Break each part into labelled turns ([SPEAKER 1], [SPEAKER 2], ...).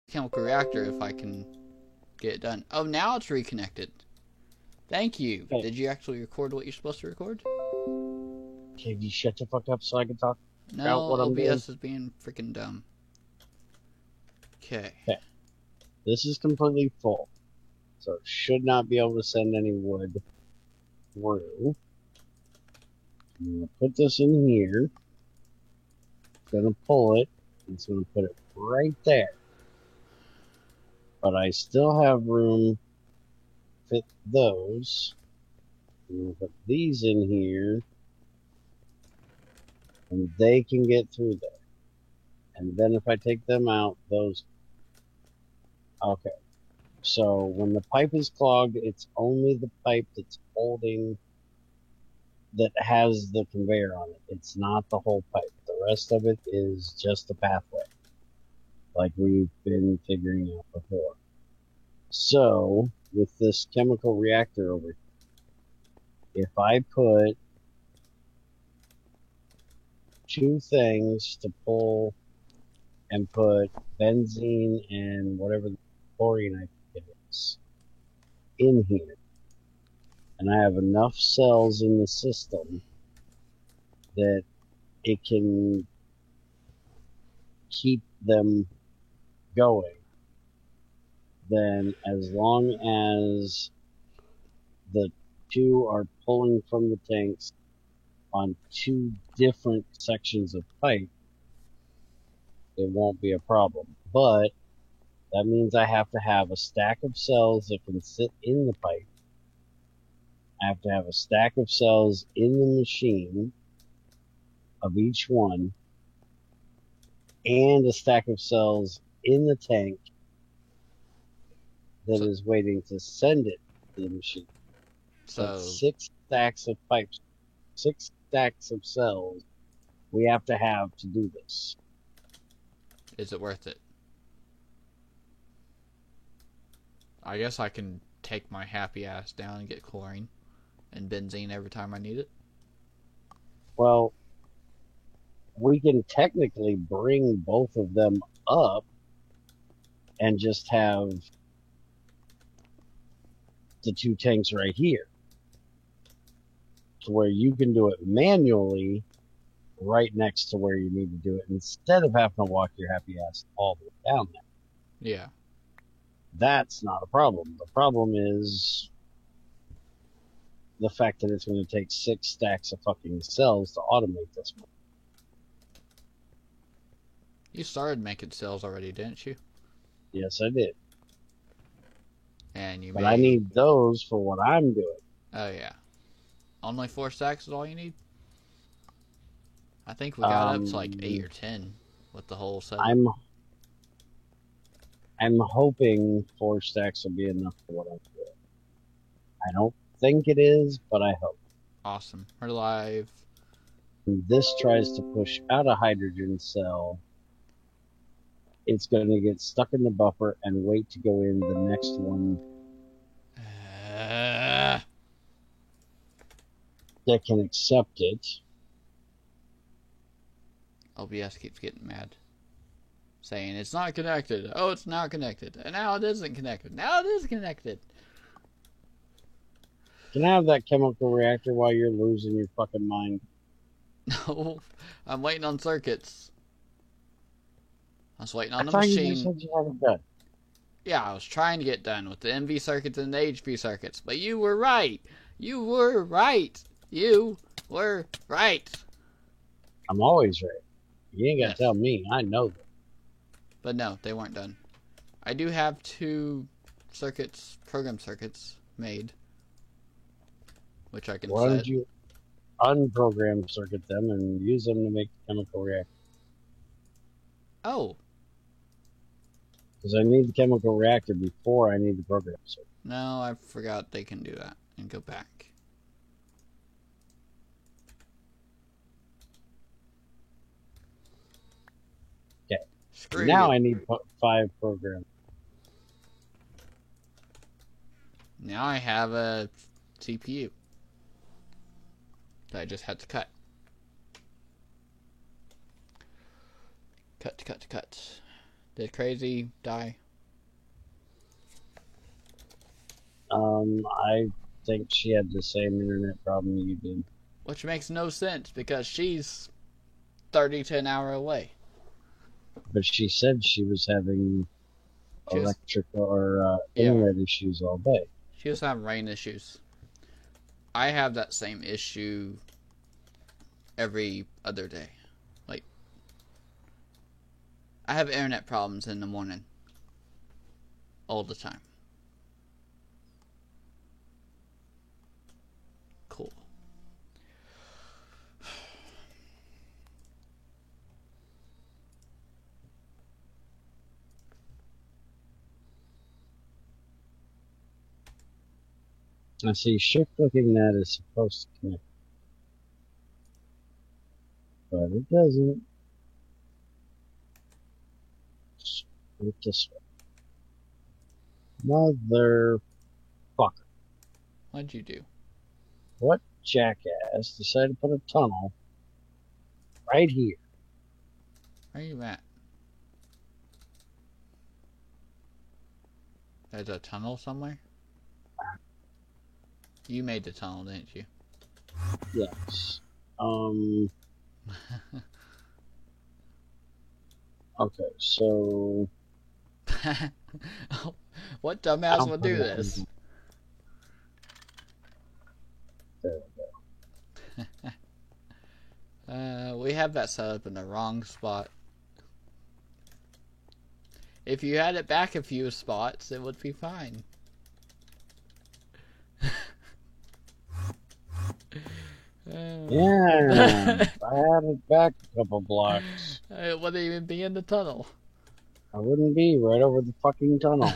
[SPEAKER 1] chemical reactor if I can get it done. Oh, now it's reconnected. Thank you.
[SPEAKER 2] Okay.
[SPEAKER 1] Did you actually record what you're supposed to record?
[SPEAKER 2] Can you shut the fuck up so I can talk
[SPEAKER 1] No,
[SPEAKER 2] about what I'm doing?
[SPEAKER 1] OBS is being freaking dumb. Okay.
[SPEAKER 2] This is completely full, so it should not be able to send any wood through. I'm going to put this in here. Going to pull it. It's going to put it right there. But I still have room to fit those. I'm going to put these in here. And they can get through there. And then if I take them out, those... Okay. So when the pipe is clogged, it's only the pipe that's holding... that has the conveyor on it. It's not the whole pipe. The rest of it is just a pathway, like we've been figuring out before. So, with this chemical reactor over here, if I put two things to pull and put benzene and whatever the chlorine I think it is in here, and I have enough cells in the system that it can keep them going, then as long as the two are pulling from the tanks on two different sections of pipe, it won't be a problem. But that means I have to have a stack of cells that can sit in the pipe. I have to have a stack of cells in the machine of each one, and a stack of cells in the tank that is waiting to send it to the machine. So that's 6 stacks of pipes, 6 stacks of cells we have to do this.
[SPEAKER 1] Is it worth it? I guess I can take my happy ass down and get chlorine and benzene every time I need it.
[SPEAKER 2] Well, we can technically bring both of them up and just have the 2 tanks right here, to where you can do it manually right next to where you need to do it, instead of having to walk your happy ass all the way down there.
[SPEAKER 1] Yeah.
[SPEAKER 2] That's not a problem. The problem is the fact that it's going to take 6 stacks of fucking cells to automate this one.
[SPEAKER 1] You started making cells already, didn't you?
[SPEAKER 2] Yes, I did.
[SPEAKER 1] And you
[SPEAKER 2] But I need those for what I'm doing.
[SPEAKER 1] Oh, yeah. Only 4 stacks is all you need? I think we got up to like 8 or 10 with the whole setup.
[SPEAKER 2] I'm hoping 4 stacks will be enough for what I'm doing. I don't think it is, but I hope.
[SPEAKER 1] Awesome. We're live.
[SPEAKER 2] This tries to push out a hydrogen cell. It's going to get stuck in the buffer and wait to go in the next one that can accept it.
[SPEAKER 1] OBS keeps getting mad, saying it's not connected. Oh, it's not connected. And now it isn't connected. Now it is connected.
[SPEAKER 2] Can I have that chemical reactor while you're losing your fucking mind?
[SPEAKER 1] No, I'm waiting on circuits. I was waiting on the
[SPEAKER 2] I thought
[SPEAKER 1] machine.
[SPEAKER 2] You just said you haven't done.
[SPEAKER 1] Yeah, I was trying to get done with the MV circuits and the HV circuits, but you were right. You were right. You were right.
[SPEAKER 2] I'm always right. You ain't got to tell me. I know that.
[SPEAKER 1] But no, they weren't done. I do have 2 circuits, program circuits, made, which I can set.
[SPEAKER 2] Why don't you unprogram circuit them and use them to make the chemical reactor?
[SPEAKER 1] Oh.
[SPEAKER 2] Because I need the chemical reactor before I need the program circuit.
[SPEAKER 1] No, I forgot they can do that and go back.
[SPEAKER 2] Okay.
[SPEAKER 1] Screw
[SPEAKER 2] now
[SPEAKER 1] you.
[SPEAKER 2] I need 5 programs.
[SPEAKER 1] Now I have a CPU that I just had to cut. Cut. Did Crazy die?
[SPEAKER 2] I think she had the same internet problem you did.
[SPEAKER 1] Which makes no sense because she's 30 to an hour away.
[SPEAKER 2] But she said she was having electrical or
[SPEAKER 1] Yeah.
[SPEAKER 2] internet issues all day.
[SPEAKER 1] She was having rain issues. I have that same issue every other day. Like, I have internet problems in the morning. All the time. Cool.
[SPEAKER 2] I see shift clicking that is supposed to connect. But it doesn't. Put it this way. Motherfucker.
[SPEAKER 1] What'd you do?
[SPEAKER 2] What jackass decided to put a tunnel right here?
[SPEAKER 1] Where are you at? There's a tunnel somewhere? You made the tunnel, didn't you?
[SPEAKER 2] Yes. Okay, so...
[SPEAKER 1] What dumbass would do this?
[SPEAKER 2] There we
[SPEAKER 1] go. We have that set up in the wrong spot. If you had it back a few spots, it would be fine.
[SPEAKER 2] Yeah, I had it back a couple blocks.
[SPEAKER 1] It wouldn't even be in the tunnel.
[SPEAKER 2] I wouldn't be right over the fucking tunnel.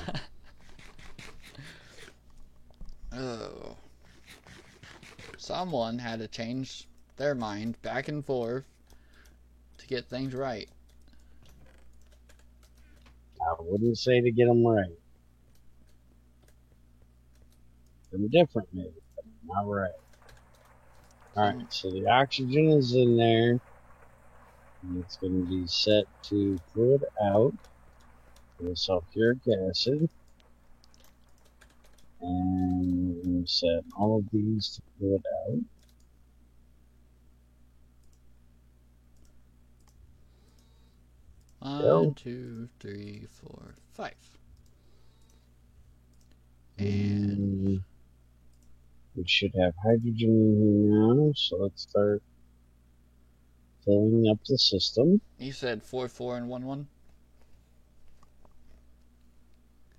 [SPEAKER 1] Oh. Someone had to change their mind back and forth to get things right.
[SPEAKER 2] I wouldn't say to get them right. Them different maybe, but not right. Alright, so the oxygen is in there. And it's going to be set to fluid out with sulfuric acid. And we're going to set all of these to fluid out.
[SPEAKER 1] One, 2, 3, 4, 5. And
[SPEAKER 2] we should have hydrogen in here now, so let's start filling up the system.
[SPEAKER 1] You said 4, 4, and 1, 1?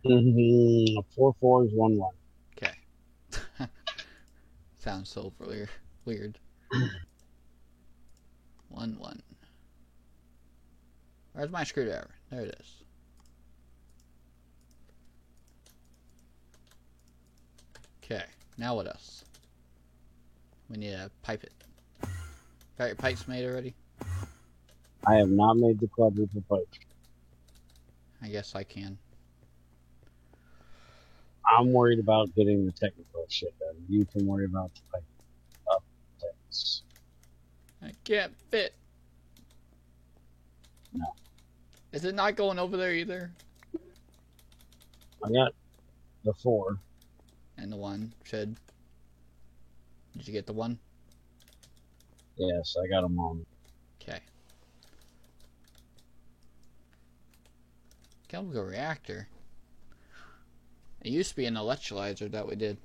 [SPEAKER 2] 4 4 is 1 1.
[SPEAKER 1] Okay. Sounds so weird. 1 1. Where's my screwdriver? There it is. Okay, now what else? We need to pipe it. Got your pipes made already?
[SPEAKER 2] I have not made the quadruple pipe.
[SPEAKER 1] I guess I can.
[SPEAKER 2] I'm worried about getting the technical shit done. You can worry about the pipe up things.
[SPEAKER 1] I can't fit.
[SPEAKER 2] No.
[SPEAKER 1] Is it not going over there either?
[SPEAKER 2] I got the 4.
[SPEAKER 1] And the 1 should. Did you get the 1?
[SPEAKER 2] Yes, I got them on.
[SPEAKER 1] Okay. Chemical reactor. It used to be an electrolyzer that we did.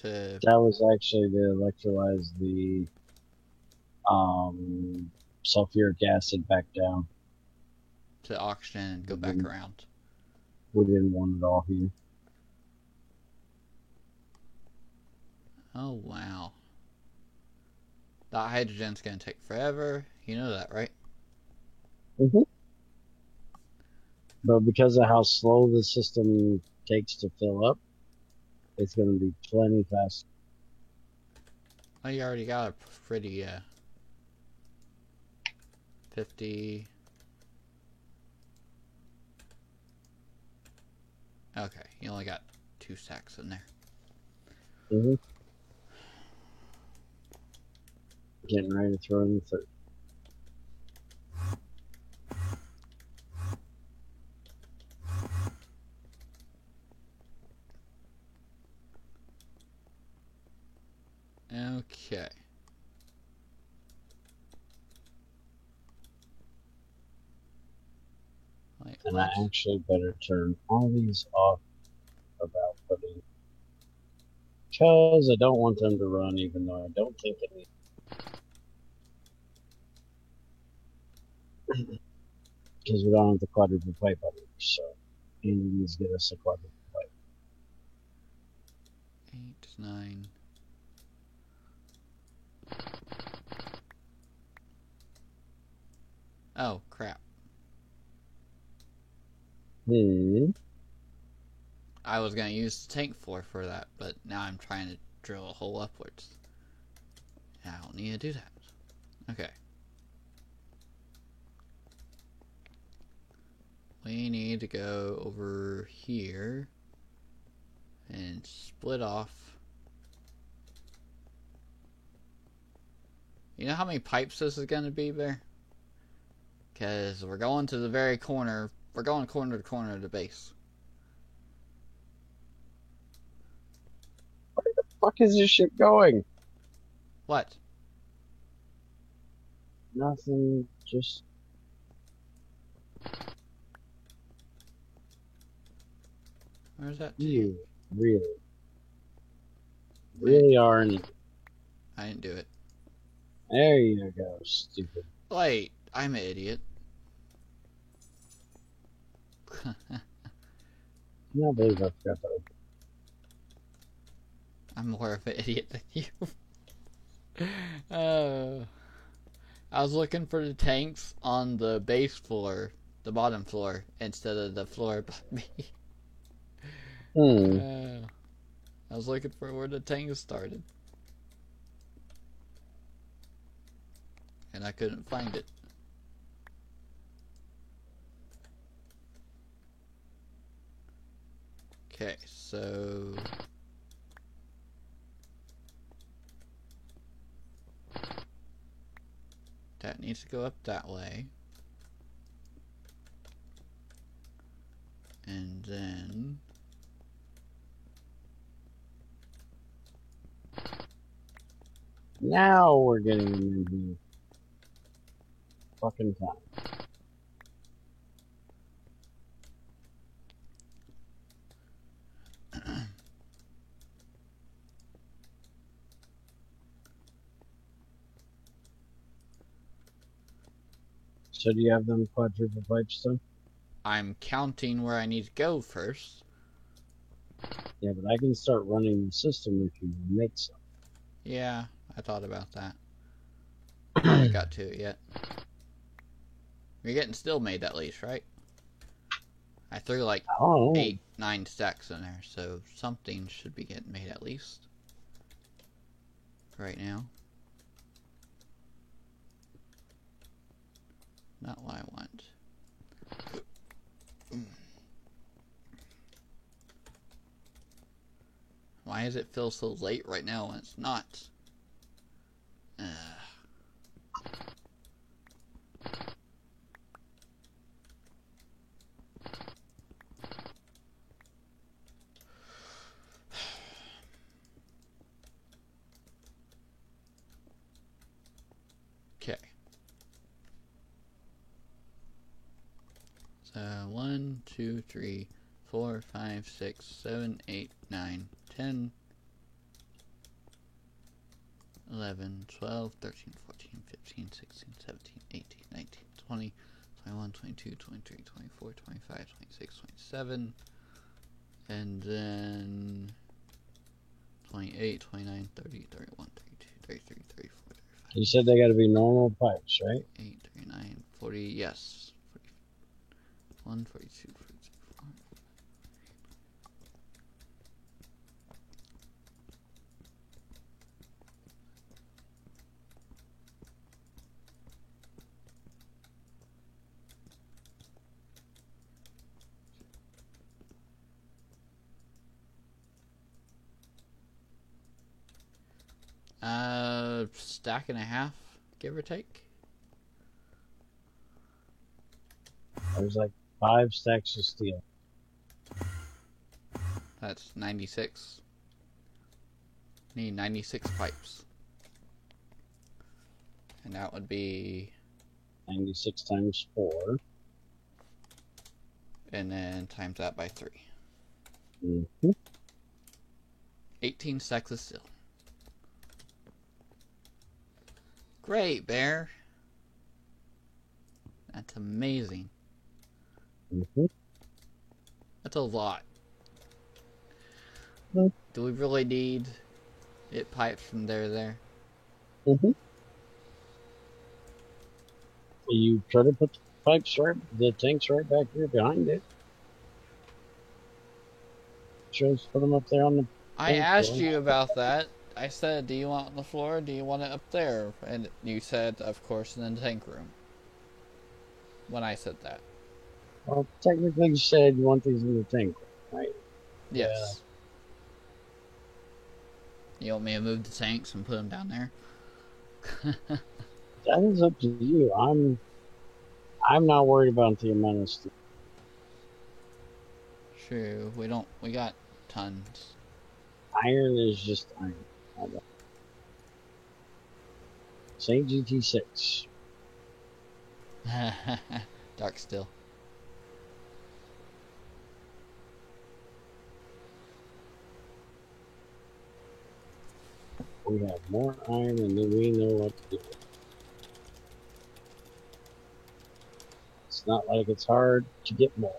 [SPEAKER 1] That
[SPEAKER 2] was actually to electrolyze the sulfuric acid back down.
[SPEAKER 1] To oxygen and go back around.
[SPEAKER 2] We didn't want it all here.
[SPEAKER 1] Oh, wow. That hydrogen's gonna take forever. You know that, right?
[SPEAKER 2] Mm-hmm. But because of how slow the system takes to fill up, it's going to be plenty faster.
[SPEAKER 1] Oh, you already got a pretty, 50... Okay, you only got 2 stacks in there.
[SPEAKER 2] Mm-hmm. Getting ready to throw in the 3rd.
[SPEAKER 1] Okay. Wait,
[SPEAKER 2] And
[SPEAKER 1] what?
[SPEAKER 2] I actually better turn all these off about putting, because I don't want them to run, even though I don't think it needs. Because we don't have the quadruple pipe on it, so he needs to get us a quadruple pipe.
[SPEAKER 1] 8, 9. Oh, crap. I was going to use the tank floor for that, but now I'm trying to drill a hole upwards. I don't need to do that. Okay. We need to go over here and split off. You know how many pipes this is going to be there? Because we're going to the very corner. We're going corner to corner of the base.
[SPEAKER 2] Where the fuck is this ship going?
[SPEAKER 1] What?
[SPEAKER 2] Nothing, just...
[SPEAKER 1] Where's that?
[SPEAKER 2] You really are an idiot.
[SPEAKER 1] I didn't do it.
[SPEAKER 2] There you go, stupid.
[SPEAKER 1] Wait, I'm an idiot.
[SPEAKER 2] I can't believe I forgot to open.
[SPEAKER 1] I'm more of an idiot than you. I was looking for the tanks on the base floor, the bottom floor, instead of the floor above me. I was looking for where the tanks started. And I couldn't find it. Okay, so... that needs to go up that way. And then...
[SPEAKER 2] Now we're getting them in here. Fucking time. So do you have them quadruple pipes then?
[SPEAKER 1] I'm counting where I need to go first.
[SPEAKER 2] Yeah, but I can start running the system if you make some.
[SPEAKER 1] Yeah, I thought about that. I haven't got to it yet. You're getting still made at least, right? I threw like 8, 9 stacks in there, so something should be getting made at least. Right now. Not what I want. Why does it feel so late right now when it's not? Okay. So 1, 2, 3, 4, 5, 6, 7, 8, 9, 10, 11, 12, 13, 14, 15, 16, 17, 18, 19, 20, 21, 22, 23, 24, 25, 26, 27, and then 28, 29, 30, 31, 32, 33, 34, 35.
[SPEAKER 2] You said they gotta be normal pipes, right?
[SPEAKER 1] 8, 39, 40, yes. 41, 42, 43, 44. Stack and a half, give or take.
[SPEAKER 2] There's like 5 stacks of steel.
[SPEAKER 1] That's 96. Need 96 pipes. And that would be
[SPEAKER 2] 96 times 4.
[SPEAKER 1] And then times that by 3. 18 stacks of steel. Great, Bear. That's amazing. That's a lot. Do we really need it pipes from there to there?
[SPEAKER 2] You try to put the pipes the tanks right back here behind it. Just put them up there on the.
[SPEAKER 1] I asked you about that. I said, do you want it on the floor or do you want it up there? And you said, of course, in the tank room. When I said that.
[SPEAKER 2] Well, technically you said you want these in the tank room, right?
[SPEAKER 1] Yes. Yeah. You want me to move the tanks and put them down there?
[SPEAKER 2] That is up to you. I'm not worried about the amount of stuff.
[SPEAKER 1] True. We got tons.
[SPEAKER 2] Iron is just iron. Same GT6.
[SPEAKER 1] Dark still.
[SPEAKER 2] We have more iron and then we know what to do. It's not like it's hard to get more.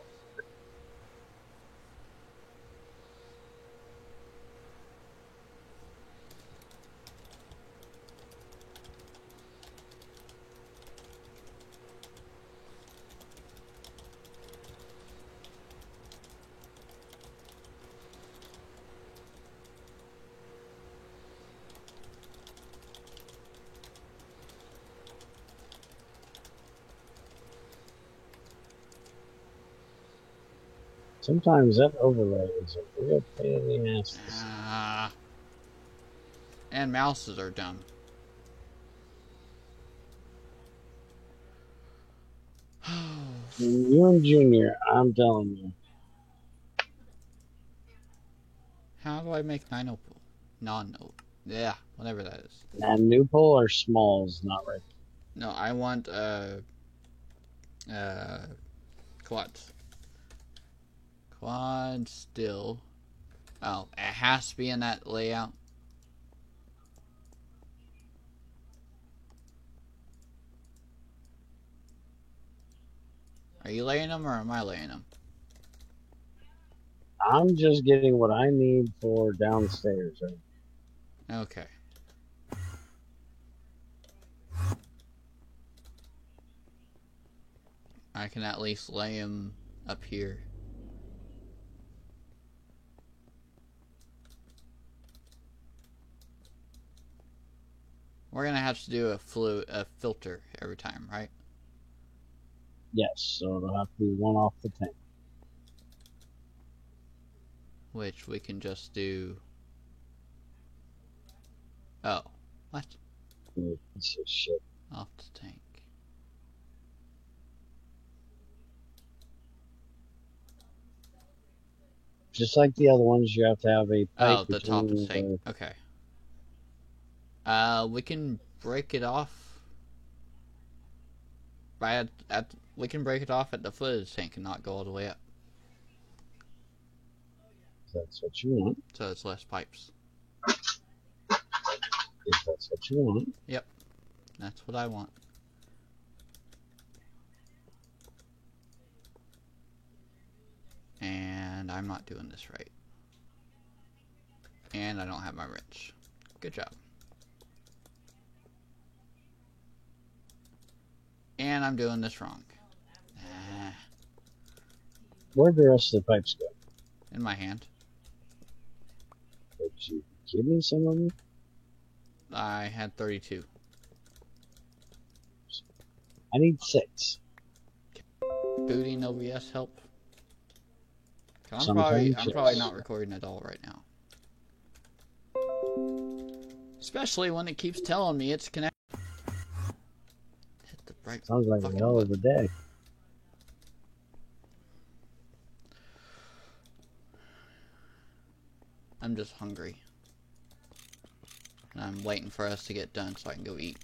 [SPEAKER 2] Sometimes that overlay is a real pain in the ass.
[SPEAKER 1] And mouses are dumb.
[SPEAKER 2] You and Junior, I'm telling you.
[SPEAKER 1] How do I make 9 opal? Non-opal. Yeah, whatever that is.
[SPEAKER 2] And new pole or smalls, not right.
[SPEAKER 1] No, I want quads. Quad still. Oh, it has to be in that layout. Are you laying them or am I laying them?
[SPEAKER 2] I'm just getting what I need for downstairs. Right?
[SPEAKER 1] Okay. I can at least lay them up here. We're gonna have to do a filter every time, right?
[SPEAKER 2] Yes, so it'll have to be one off the tank.
[SPEAKER 1] Which we can just do. Oh, what?
[SPEAKER 2] Piece of shit.
[SPEAKER 1] Off the tank.
[SPEAKER 2] Just like the other ones, you have to have a pipe.
[SPEAKER 1] Oh, the top of the tank. Okay. We can break it off. Right we can break it off at the foot of the tank and not go all the way up.
[SPEAKER 2] That's what you want.
[SPEAKER 1] So it's less pipes.
[SPEAKER 2] If that's what you want.
[SPEAKER 1] Yep. That's what I want. And I'm not doing this right. And I don't have my wrench. Good job. And I'm doing this wrong.
[SPEAKER 2] Where'd the rest of the pipes go?
[SPEAKER 1] In my hand.
[SPEAKER 2] Did you give me some of them?
[SPEAKER 1] I had 32.
[SPEAKER 2] I need 6.
[SPEAKER 1] Booting OBS help? I'm probably not recording at all right now. Especially when it keeps telling me it's connected. Hit the right.
[SPEAKER 2] Sounds like a hell of a day.
[SPEAKER 1] I'm just hungry. And I'm waiting for us to get done so I can go eat.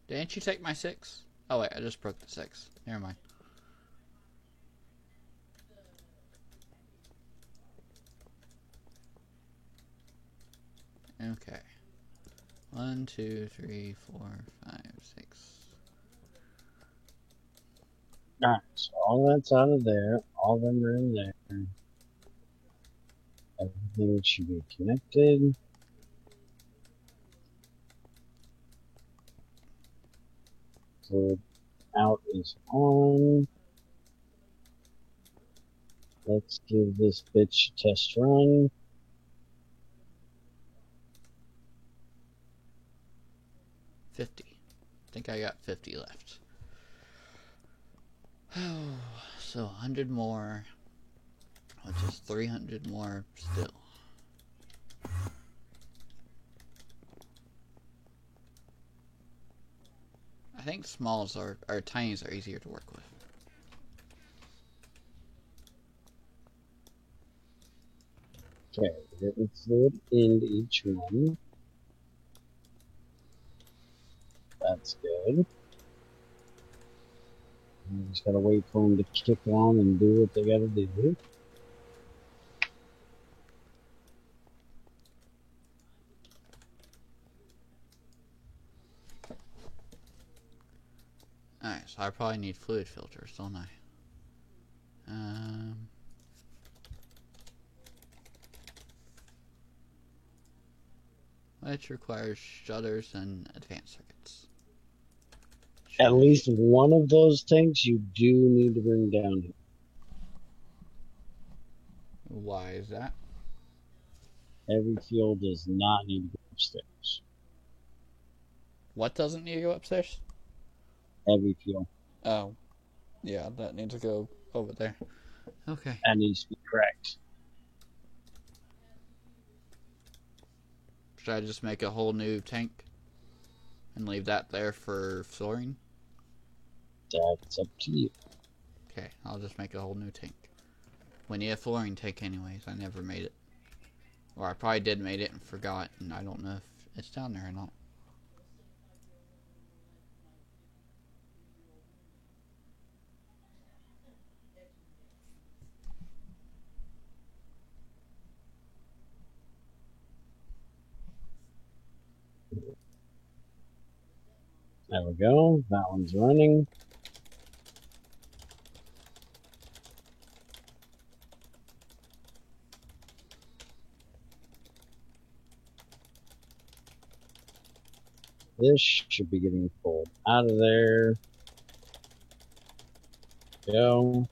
[SPEAKER 1] Didn't you take my 6? Oh wait, I just broke the 6. Never mind. Okay. 1, 2, 3, 4, 5, 6.
[SPEAKER 2] Alright, so all that's out of there. All of them are in there. Everything should be connected. Fluid out is on. Let's give this bitch a test run.
[SPEAKER 1] I think I got 50 left. So 100 more, which is 300 more still. I think smalls or tinies are easier to work with.
[SPEAKER 2] Okay, we're getting fluid into each one. That's good. We just gotta wait for them to kick on and do what they gotta do.
[SPEAKER 1] Alright, so I probably need fluid filters, don't I? Which requires shutters and advanced circuits.
[SPEAKER 2] At least one of those tanks you do need to bring down here.
[SPEAKER 1] Why is that?
[SPEAKER 2] Heavy fuel does not need to go upstairs.
[SPEAKER 1] What doesn't need to go upstairs?
[SPEAKER 2] Heavy fuel.
[SPEAKER 1] Oh. Yeah, that needs to go over there. Okay.
[SPEAKER 2] That needs to be correct.
[SPEAKER 1] Should I just make a whole new tank and leave that there for fluorine?
[SPEAKER 2] That's up to you.
[SPEAKER 1] Okay, I'll just make a whole new tank. We need a fluorine tank anyways. I never made it. Or I probably did made it and forgot, and I don't know if it's down there or not.
[SPEAKER 2] There we go. That one's running. This should be getting pulled out of there. Go.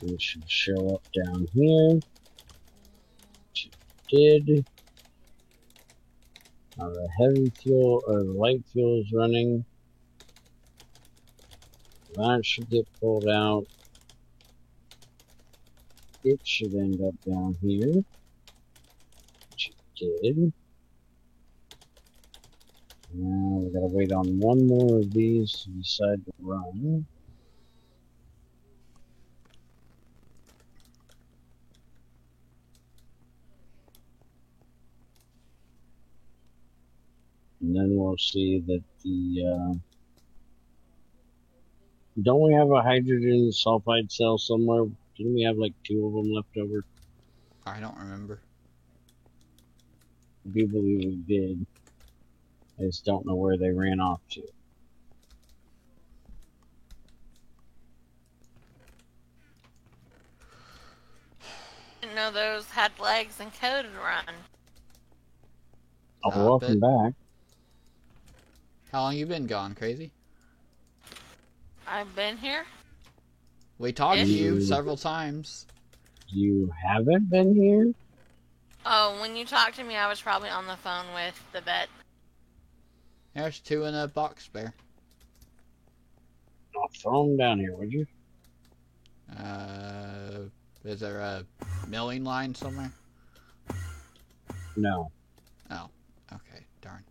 [SPEAKER 2] It should show up down here. Which it did. Now the heavy fuel or the light fuel is running. That should get pulled out. It should end up down here. Which it did. Now we gotta wait on one more of these to decide to run. And then we'll see that the, don't we have a hydrogen sulfide cell somewhere? Didn't we have like 2 of them left over?
[SPEAKER 1] I don't remember.
[SPEAKER 2] I do believe we did. I just don't know where they ran off to.
[SPEAKER 3] Didn't know those had legs and could run.
[SPEAKER 2] Oh, welcome back.
[SPEAKER 1] How long you been gone, Crazy?
[SPEAKER 3] I've been here.
[SPEAKER 1] We talked to you several times.
[SPEAKER 2] You haven't been here?
[SPEAKER 3] Oh, when you talked to me, I was probably on the phone with the vet.
[SPEAKER 1] There's 2 in a box spare.
[SPEAKER 2] I'll throw them down here, would you?
[SPEAKER 1] Is there a milling line somewhere?
[SPEAKER 2] No.
[SPEAKER 1] Oh, okay, darn.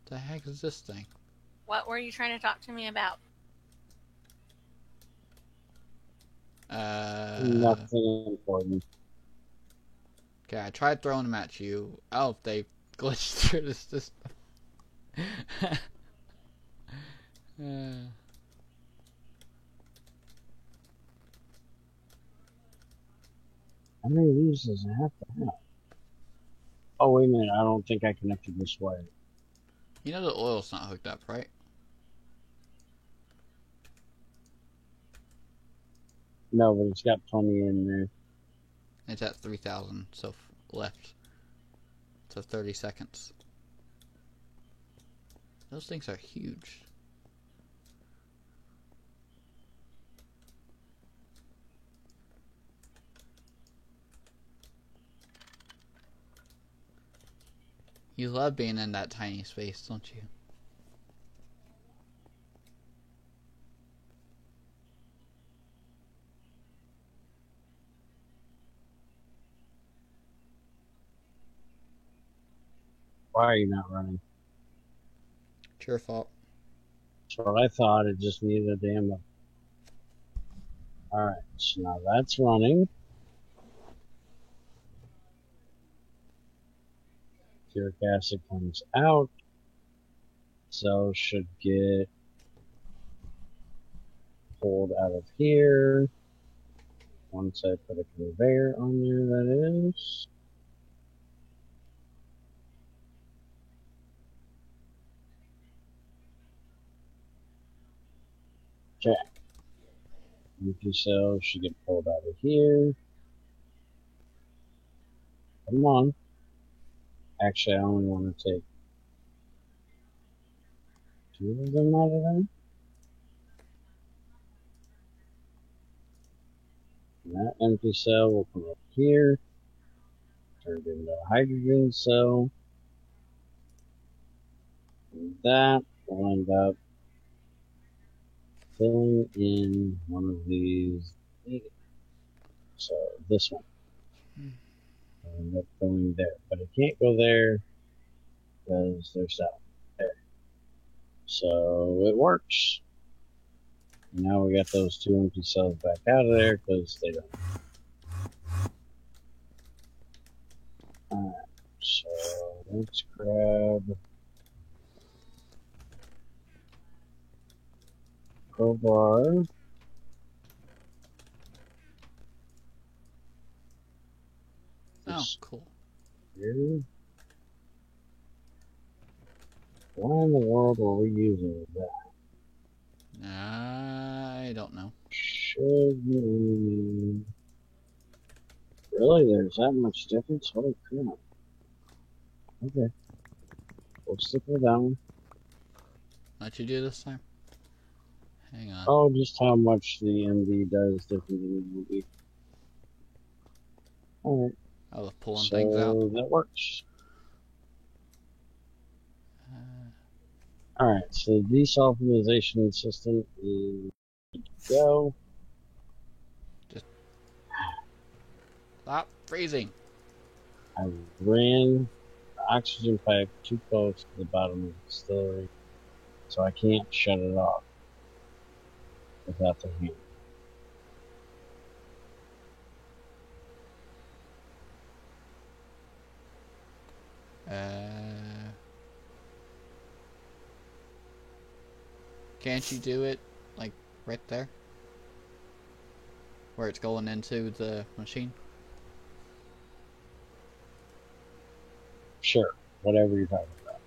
[SPEAKER 1] The heck is this thing?
[SPEAKER 3] What were you trying to talk to me about?
[SPEAKER 2] Nothing important.
[SPEAKER 1] Okay, I tried throwing them at you. Oh, they glitched through the system.
[SPEAKER 2] How many of these does it have to have? Oh, wait a minute. I don't think I connected this wire.
[SPEAKER 1] You know the oil's not hooked up, right?
[SPEAKER 2] No, but it's got plenty in there.
[SPEAKER 1] It's at 3,000, so left. So 30 seconds. Those things are huge. You love being in that tiny space, don't you?
[SPEAKER 2] Why are you not running?
[SPEAKER 1] It's your fault.
[SPEAKER 2] That's what I thought. It just needed a damn. Alright, so now that's running. Uric acid comes out. So should get pulled out of here. Once I put a conveyor on there, that is. Okay. Empty cells should get pulled out of here. Come on. Actually, I only want to take 2 of them out of there. And that empty cell will come up here. Turn it into a hydrogen cell. And that will end up filling in one of these. So this one. Will end up going there. But it can't go there because there's that one there. So it works. Now we got those 2 empty cells back out of there because they don't. Alright, so let's grab crowbar.
[SPEAKER 1] Oh, cool.
[SPEAKER 2] Here. Why in the world were we using that?
[SPEAKER 1] I don't know.
[SPEAKER 2] Should we... Really? There's that much difference? Holy crap. Okay. We'll stick with that one.
[SPEAKER 1] Let you do this time? Hang on.
[SPEAKER 2] Oh, just how much the MD does different than the MD. Alright.
[SPEAKER 1] I was pulling things out.
[SPEAKER 2] So that works. Alright, so the desulfurization system is good to go.
[SPEAKER 1] Stop freezing.
[SPEAKER 2] I ran the oxygen pipe too close to the bottom of the distillery, so I can't shut it off without the hand.
[SPEAKER 1] Can't you do it, like, right there? Where it's going into the machine?
[SPEAKER 2] Sure, whatever you're talking about.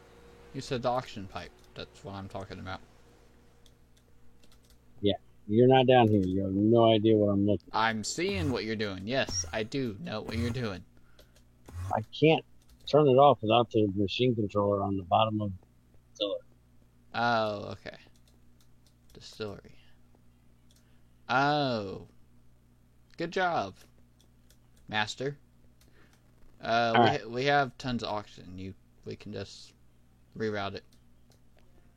[SPEAKER 1] You said the oxygen pipe. That's what I'm talking about.
[SPEAKER 2] Yeah, you're not down here. You have no idea what I'm looking at.
[SPEAKER 1] I'm seeing what you're doing. Yes, I do know what you're doing.
[SPEAKER 2] I can't turn it off without the machine controller on the bottom of the distillery.
[SPEAKER 1] Oh, okay. Distillery. Oh. Good job, Master.
[SPEAKER 2] Alright.
[SPEAKER 1] We have tons of oxygen. We can just reroute it.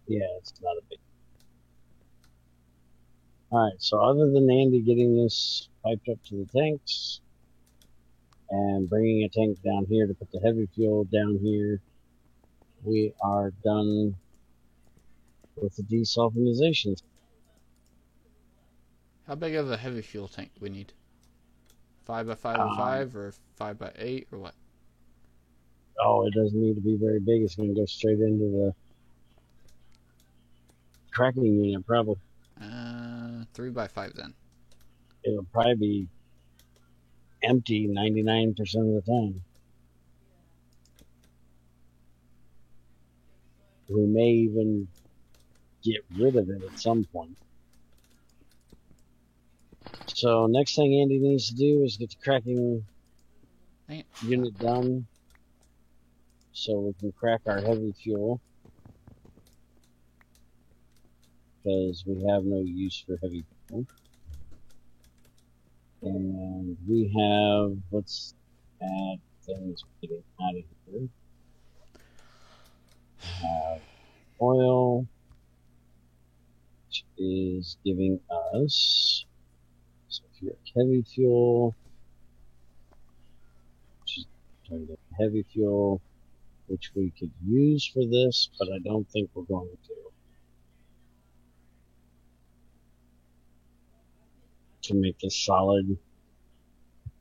[SPEAKER 2] Yeah, it's not a big. Alright, so other than Andy getting this piped up to the tanks and bringing a tank down here to put the heavy fuel down here, we are done with the desulfurization.
[SPEAKER 1] How big of a heavy fuel tank we need? 5 by 5 by 5 or 5 by 8 or what?
[SPEAKER 2] Oh, it doesn't need to be very big. It's going to go straight into the cracking unit, probably.
[SPEAKER 1] 3 by 5 then.
[SPEAKER 2] It'll probably be empty 99% of the time. We may even get rid of it at some point. So next thing Andy needs to do is get the cracking unit done so we can crack our heavy fuel, because we have no use for heavy fuel. And we have, let's add things getting out of here. We have oil, which is giving us sulfuric heavy fuel, which is trying to get heavy fuel, which we could use for this, but I don't think we're going to make this solid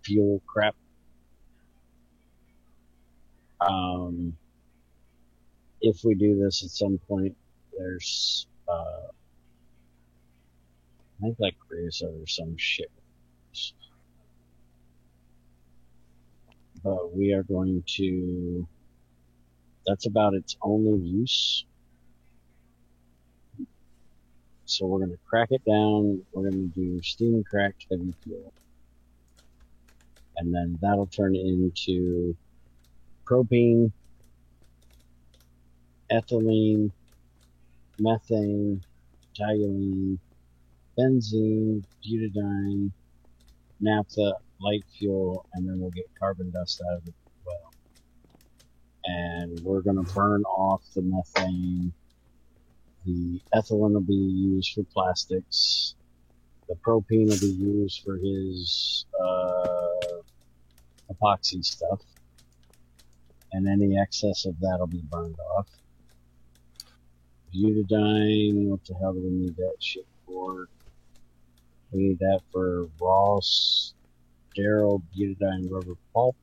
[SPEAKER 2] fuel crap. If we do this at some point, there's I think like creosote or some shit. But we are going to, that's about its only use. So we're going to crack it down. We're going to do steam cracked heavy fuel. And then that'll turn into propane, ethylene, methane, toluene, benzene, butadiene, naphtha, light fuel, and then we'll get carbon dust out of it as well. And we're going to burn off the methane. The ethylene will be used for plastics. The propane will be used for his epoxy stuff. And any excess of that will be burned off. Butadiene, what the hell do we need that shit for? We need that for raw sterile butadiene rubber pulp.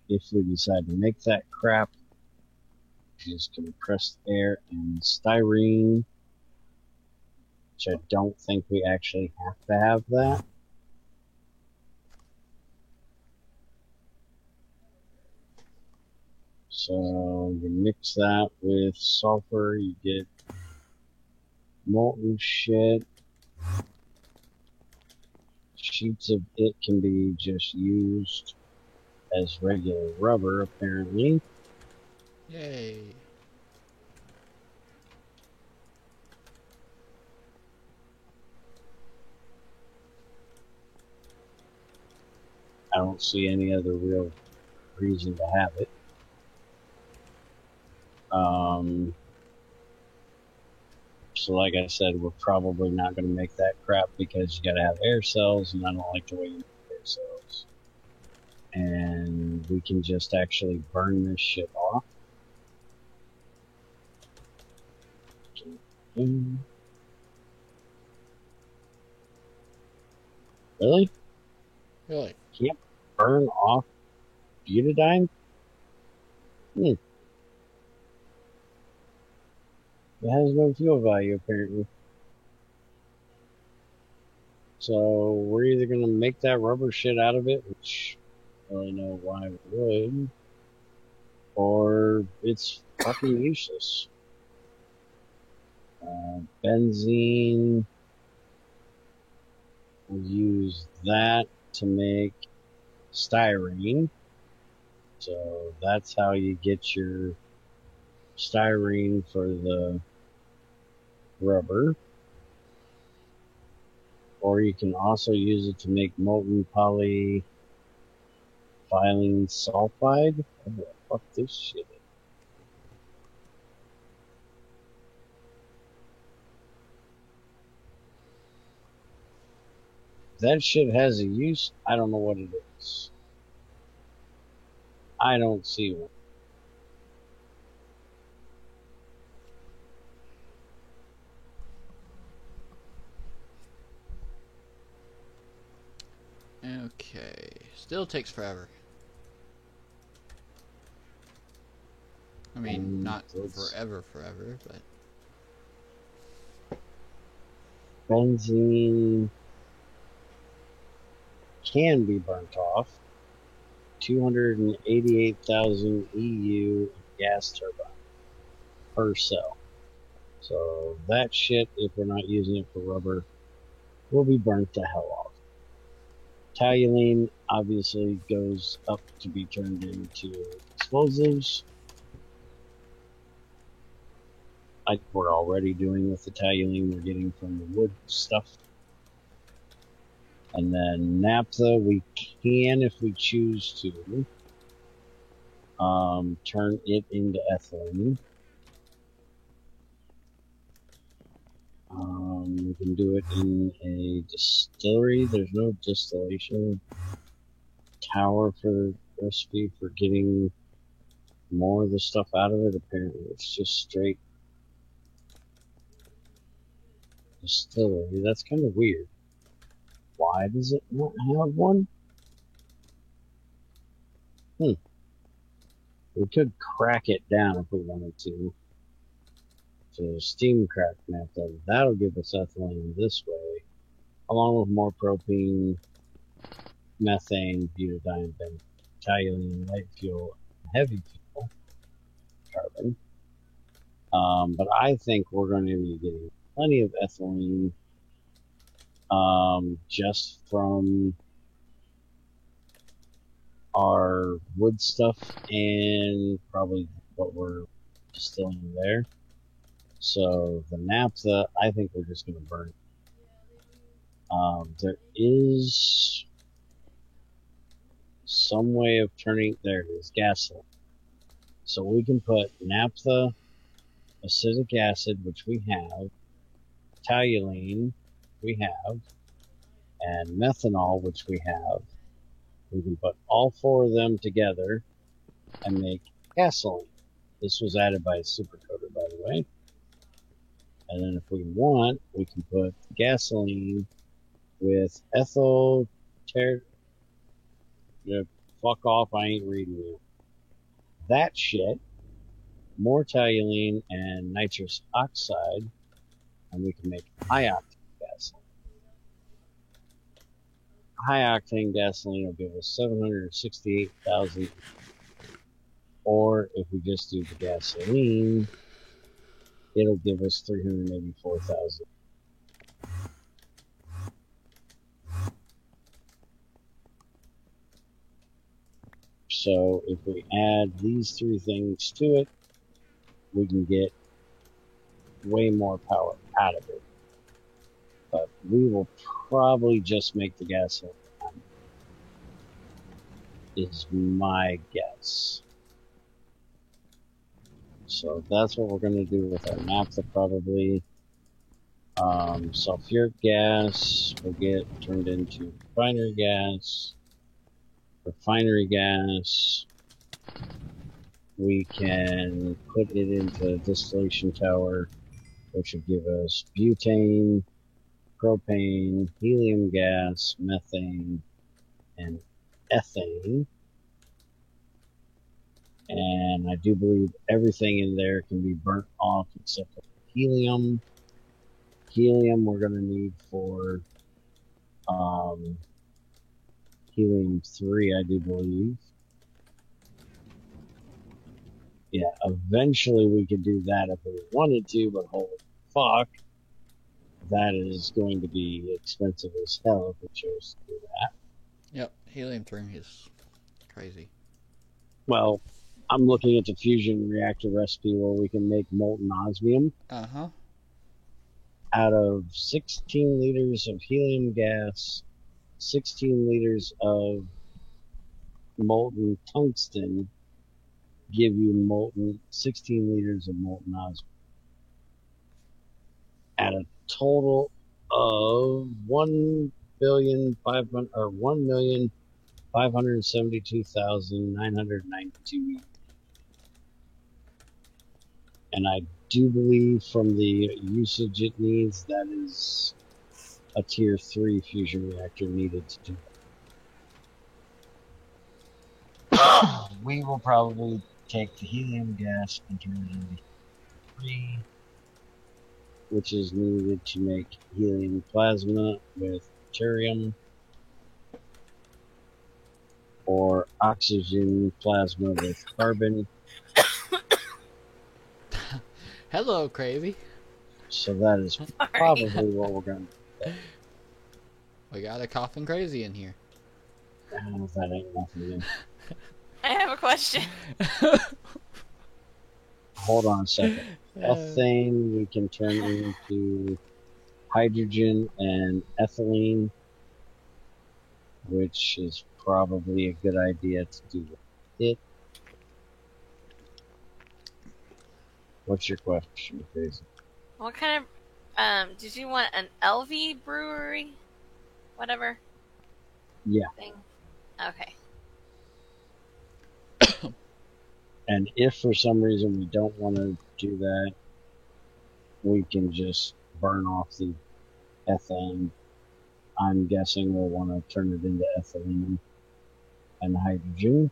[SPEAKER 2] If we decide to make that crap, is compressed air and styrene, which I don't think we actually have to have that. So you mix that with sulfur, you get molten shit. Sheets of it can be just used as regular rubber, apparently.
[SPEAKER 1] Yay.
[SPEAKER 2] I don't see any other real reason to have it. So like I said, we're probably not going to make that crap because you got to have air cells, and I don't like the way you make air cells. And we can just actually burn this shit off. Really?
[SPEAKER 1] Really?
[SPEAKER 2] Can't burn off butadiene? It has no fuel value, apparently. So we're either going to make that rubber shit out of it, which I don't really know why we would, or it's fucking useless. Benzene, we'll use that to make styrene. So that's how you get your styrene for the rubber. Or you can also use it to make molten polyethylene sulfide. What the fuck this shit is? that shit has a use, I don't know what it is. I don't see one.
[SPEAKER 1] Okay. Still takes forever. I mean, not forever, but...
[SPEAKER 2] Benzene can be burnt off. 288,000 EU gas turbine per cell. So that shit, if we're not using it for rubber, will be burnt the hell off. Toluene obviously goes up to be turned into explosives. Like we're already doing with the toluene we're getting from the wood stuff. And then naphtha, we can, if we choose to, turn it into ethylene. We can do it in a distillery. There's no distillation tower for the recipe for getting more of the stuff out of it. Apparently, it's just straight distillery. That's kind of weird. Why does it not have one? We could crack it down if we wanted to. So steam crack naphtha. That'll give us ethylene this way, along with more propane, methane, butadiene, toluene, light fuel, heavy fuel, carbon. But I think we're going to be getting plenty of ethylene just from our wood stuff and probably what we're distilling there. So the naphtha, I think we're just going to burn. There is some way of turning, there it is, gasoline. So we can put naphtha, acetic acid, which we have, toluene, we have, and methanol, which we have. We can put all four of them together and make gasoline. This was added by a supercoder, by the way. And then if we want, we can put gasoline with ethyl fuck off, I ain't reading you. That shit, more toluene and nitrous oxide, and we can make high octane gasoline. High octane gasoline will give us 768,000. Or if we just do the gasoline, it'll give us 384,000. So if we add these three things to it, we can get way more power out of it. But we will probably just make the gasoline, is my guess. So that's what we're going to do with our naphtha probably. Sulfuric gas will get turned into refinery gas. Refinery gas, we can put it into a distillation tower, which would give us butane, propane, helium gas, methane, and ethane. And I do believe everything in there can be burnt off except for helium. Helium we're going to need for helium-3, I do believe. Yeah, eventually we could do that if we wanted to, but holy fuck, that is going to be expensive as hell if we chose to do that.
[SPEAKER 1] Yep, helium-3 is crazy.
[SPEAKER 2] Well, I'm looking at the fusion reactor recipe where we can make molten osmium. Out of 16 liters of helium gas, 16 liters of molten tungsten give you 16 liters of molten osmium. At a total of 1 1,572,992. And I do believe from the usage it needs, that is a tier 3 fusion reactor needed to do that. We will probably take the helium gas and turn it into 3, which is needed to make helium plasma with deuterium, or oxygen plasma with carbon.
[SPEAKER 1] Hello, crazy.
[SPEAKER 2] So that is probably what we're going to do.
[SPEAKER 1] We got a coughing crazy in here.
[SPEAKER 2] That ain't nothing new.
[SPEAKER 3] I have a question.
[SPEAKER 2] Hold on a second. Ethane we can turn into hydrogen and ethylene, which is probably a good idea to do it. What's your question, Crazy?
[SPEAKER 3] What kind of, did you want an LV brewery? Whatever?
[SPEAKER 2] Yeah.
[SPEAKER 3] Thing? Okay.
[SPEAKER 2] And if for some reason we don't want to do that, we can just burn off the ethane. I'm guessing we'll want to turn it into ethylene and hydrogen.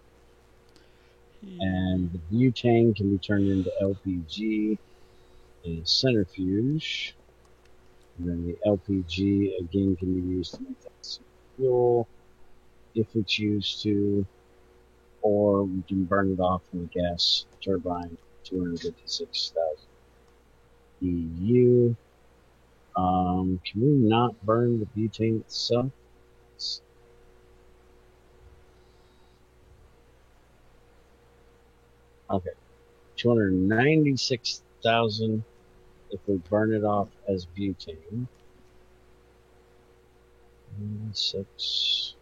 [SPEAKER 2] And the butane can be turned into LPG in a centrifuge. And then the LPG again can be used to make that fuel if we choose to, or we can burn it off in the gas turbine, 256,000 EU. Can we not burn the butane itself? Okay, 296,000 if we burn it off as butane. 6.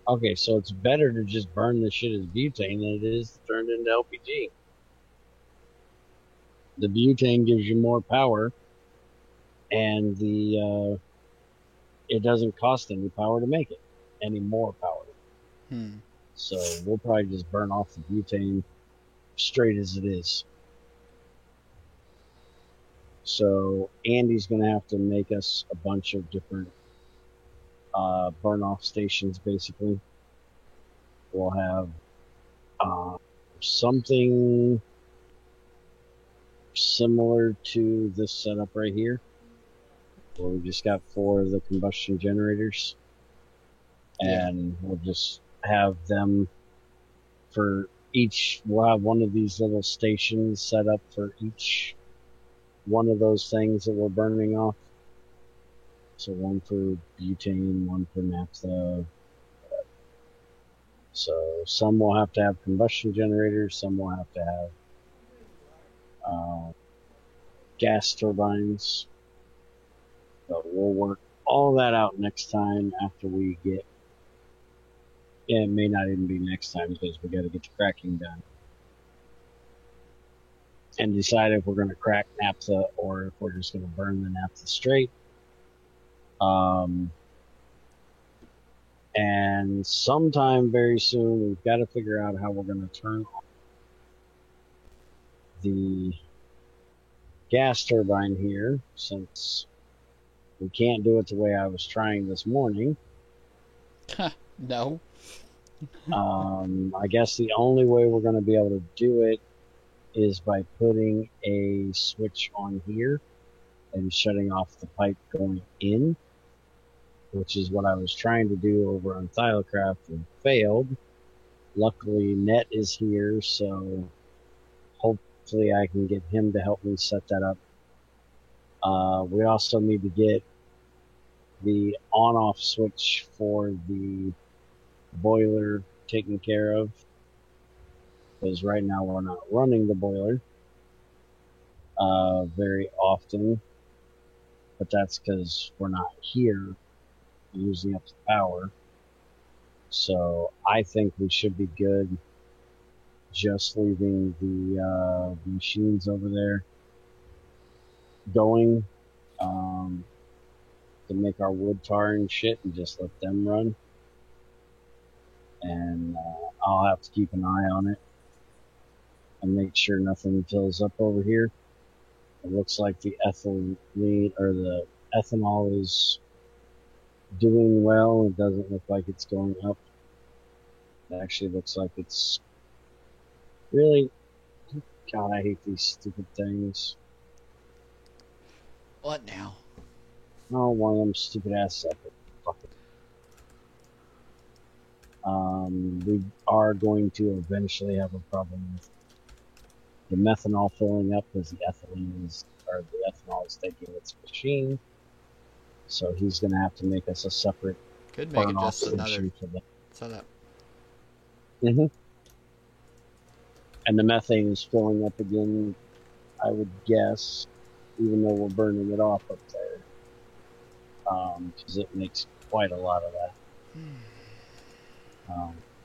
[SPEAKER 2] Okay, so it's better to just burn the shit as butane than it is to turn it into LPG. The butane gives you more power, and it doesn't cost any power to make it, any more power. So we'll probably just burn off the butane straight as it is. So Andy's going to have to make us a bunch of different burn-off stations, basically. We'll have something similar to this setup right here, where we just got 4 of the combustion generators, and we'll just have them for each. We'll have one of these little stations set up for each one of those things that we're burning off. So one for butane, one for naphtha. So some will have to have combustion generators, some will have to have gas turbines. So we'll work all that out next time after we get. It may not even be next time because we got to get the cracking done and decide if we're going to crack naphtha or if we're just going to burn the naphtha straight. And sometime very soon, we've got to figure out how we're going to turn on the gas turbine here, since we can't do it the way I was trying this morning.
[SPEAKER 1] No.
[SPEAKER 2] I guess the only way we're going to be able to do it is by putting a switch on here and shutting off the pipe going in, which is what I was trying to do over on Thylacraft and failed. Luckily, Net is here, so hopefully I can get him to help me set that up. We also need to get the on-off switch for the boiler taken care of, because right now we're not running the boiler very often, but that's because we're not here using up the power. So I think we should be good just leaving the machines over there going to make our wood tar and shit and just let them run. And I'll have to keep an eye on it and make sure nothing fills up over here. It looks like the ethylene or the ethanol is doing well. It doesn't look like it's going up. It actually looks like it's really, God, I hate these stupid things.
[SPEAKER 1] What now?
[SPEAKER 2] Oh, one of them stupid ass suckers. Fuck it. We are going to eventually have a problem with the methanol filling up because the ethylene is, or the ethanol is taking its machine. So he's going to have to make us a separate
[SPEAKER 1] Could make it
[SPEAKER 2] burn-off
[SPEAKER 1] just another
[SPEAKER 2] station for that.
[SPEAKER 1] setup.
[SPEAKER 2] Mm-hmm. And the methane is filling up again, I would guess, even though we're burning it off up there. Because it makes quite a lot of that.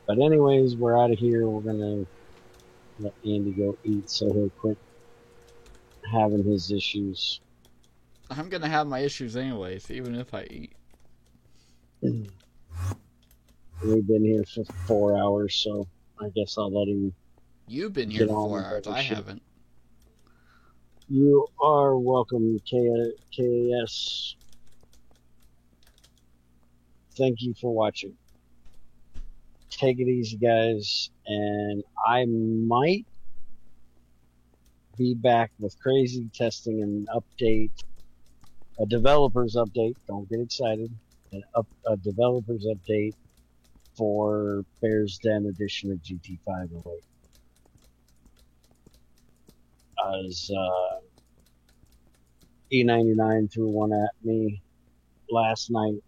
[SPEAKER 2] But anyways, we're out of here. We're going to let Andy go eat so he'll quit having his issues.
[SPEAKER 1] I'm gonna have my issues anyways, even if I eat.
[SPEAKER 2] We've been here for 4 hours, so I guess I'll let him.
[SPEAKER 1] You've been here
[SPEAKER 2] Get
[SPEAKER 1] for
[SPEAKER 2] on
[SPEAKER 1] 4
[SPEAKER 2] with
[SPEAKER 1] hours.
[SPEAKER 2] other
[SPEAKER 1] I
[SPEAKER 2] shit.
[SPEAKER 1] haven't.
[SPEAKER 2] You are welcome, KAS. Thank you for watching. Take it easy, guys, and I might be back with crazy testing and update, a developer's update. Don't get excited. A developer's update for Bears Den edition of GT508. As E99 threw one at me last night,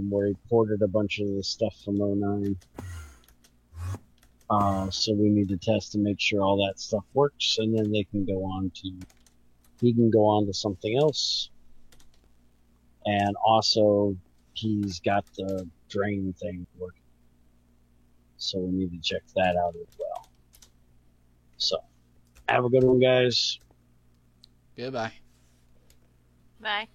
[SPEAKER 2] where he ported a bunch of the stuff from 09. So we need to test to make sure all that stuff works, and then he can go on to something else. And also, he's got the drain thing working. So we need to check that out as well. So, have a good one, guys.
[SPEAKER 1] Goodbye.
[SPEAKER 3] Bye.